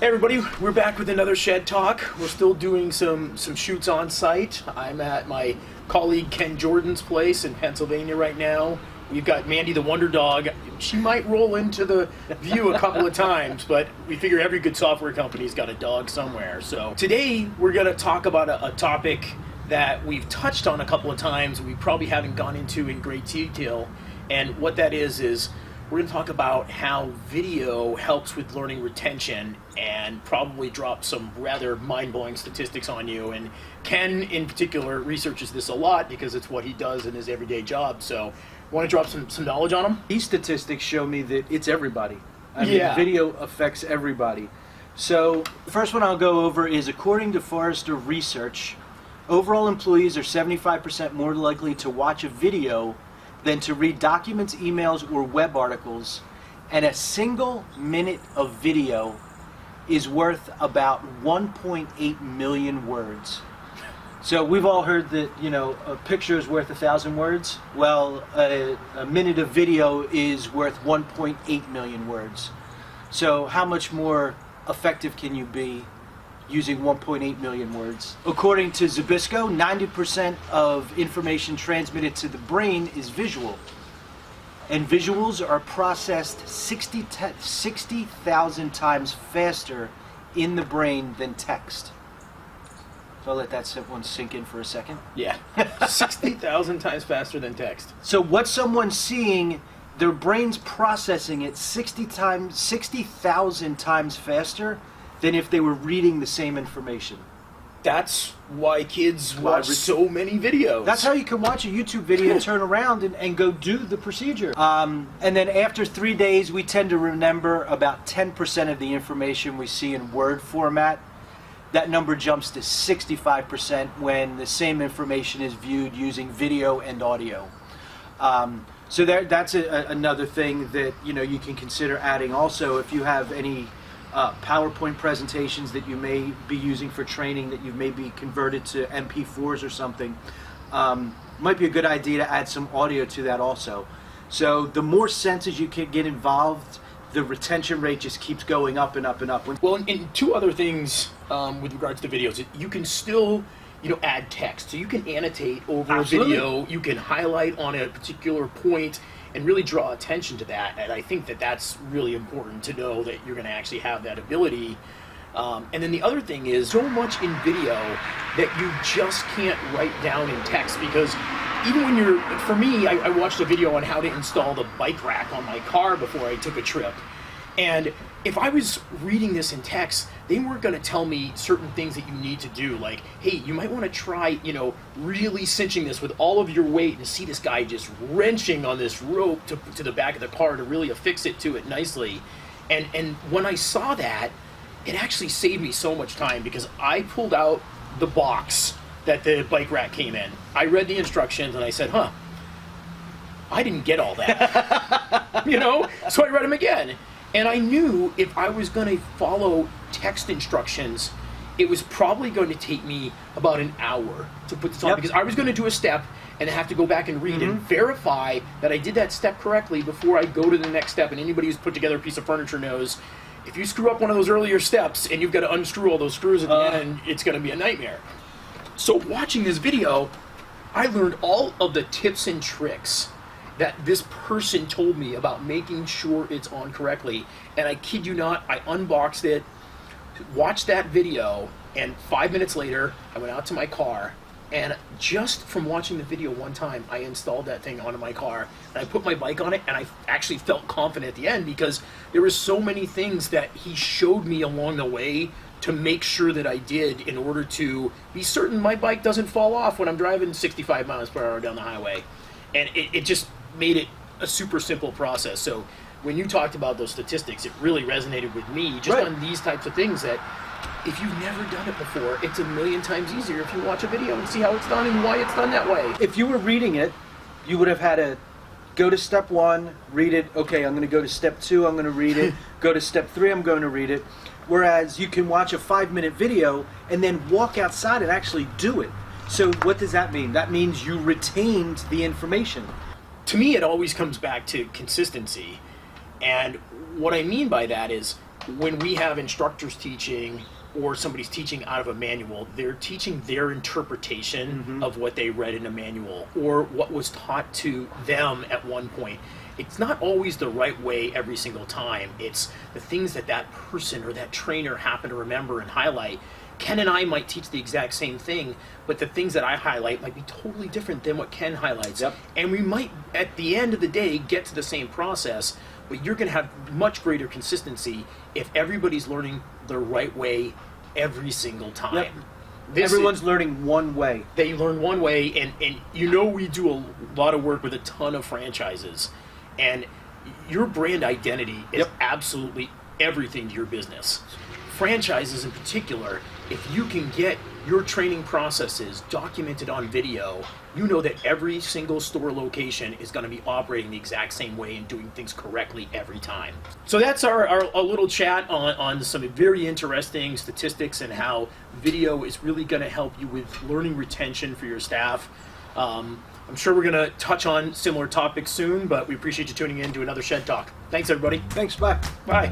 Hey everybody, we're back with another Shed Talk. We're still doing some shoots on site. I'm at my colleague Ken Jordan's place in Pennsylvania right now. We've got Mandy the Wonder Dog. She might roll into the view a couple of times, but we figure every good software company's got a dog somewhere. So today we're going to talk about a topic that we've touched on a couple of times. We probably haven't gone into in great detail. And what that is we're going to talk about how video helps with learning retention and probably drop some rather mind-blowing statistics on you. And Ken, in particular, researches this a lot because it's what he does in his everyday job. So, want to drop some knowledge on him? These statistics show me that it's everybody. I mean, video affects everybody. So, the first one I'll go over is, according to Forrester Research, overall employees are 75% more likely to watch a video than to read documents, emails, or web articles, and a single minute of video is worth about 1.8 million words. So we've all heard that, a picture is worth 1,000 words. Well, a minute of video is worth 1.8 million words. So how much more effective can you be using 1.8 million words? According to Zbyszko, 90% of information transmitted to the brain is visual. And visuals are processed 60,000 times faster in the brain than text. So I'll let that one sink in for a second. Yeah, 60,000 times faster than text. So what someone's seeing, their brain's processing it 60,000 times faster than if they were reading the same information. That's why kids watch so many videos. That's how you can watch a YouTube video, turn around and go do the procedure. And then after 3 days, we tend to remember about 10% of the information we see in Word format. That number jumps to 65% when the same information is viewed using video and audio. So that's another thing that you can consider adding. Also, if you have any PowerPoint presentations that you may be using for training that you may be converted to MP4s or something, might be a good idea to add some audio to that also. So the more senses you can get involved, the retention rate just keeps going up and up and up. Well, and two other things with regards to videos, you can still add text. So you can annotate over a video, you can highlight on a particular point and really draw attention to that. And I think that that's really important to know that you're going to actually have that ability. And then the other thing is so much in video that you just can't write down in text, because even when for me, I watched a video on how to install the bike rack on my car before I took a trip. And if I was reading this in text, they weren't going to tell me certain things that you need to do. Like, hey, you might want to try, really cinching this with all of your weight, and see this guy just wrenching on this rope to the back of the car to really affix it to it nicely. And when I saw that, it actually saved me so much time, because I pulled out the box that the bike rack came in. I read the instructions and I said, I didn't get all that. So I read them again. And I knew if I was going to follow text instructions, it was probably going to take me about an hour to put this on, because I was going to do a step and have to go back and read and verify that I did that step correctly before I go to the next step. And anybody who's put together a piece of furniture knows, if you screw up one of those earlier steps and you've got to unscrew all those screws at the end, it's going to be a nightmare. So watching this video, I learned all of the tips and tricks that this person told me about making sure it's on correctly. And I kid you not, I unboxed it, watched that video, and 5 minutes later, I went out to my car, and just from watching the video one time, I installed that thing onto my car, and I put my bike on it, and I actually felt confident at the end, because there were so many things that he showed me along the way to make sure that I did in order to be certain my bike doesn't fall off when I'm driving 65 miles per hour down the highway. And it just made it a super simple process. So when you talked about those statistics, it really resonated with me just on these types of things, that if you've never done it before, it's a million times easier if you watch a video and see how it's done and why it's done that way. If you were reading it, you would have had to go to step 1, read it. Okay, I'm going to go to step 2, I'm going to read it. Go to step 3, I'm going to read it. Whereas you can watch a 5-minute video and then walk outside and actually do it. So what does that mean? That means you retained the information. To me, it always comes back to consistency. And what I mean by that is, when we have instructors teaching or somebody's teaching out of a manual, they're teaching their interpretation of what they read in a manual or what was taught to them at one point. It's not always the right way every single time. It's the things that that person or that trainer happen to remember and highlight. Ken and I might teach the exact same thing, but the things that I highlight might be totally different than what Ken highlights. Yep. And we might, at the end of the day, get to the same process, but you're going to have much greater consistency if everybody's learning the right way every single time. Yep. This Everyone's learning one way. They learn one way, and you know we do a lot of work with a ton of franchises, and your brand identity is absolutely everything to your business. Franchises in particular, if you can get your training processes documented on video, you know that every single store location is going to be operating the exact same way and doing things correctly every time. So that's our little chat on some very interesting statistics and how video is really going to help you with learning retention for your staff. I'm sure we're going to touch on similar topics soon, but we appreciate you tuning in to another Shed Talk. Thanks, everybody. Thanks, bye. Bye.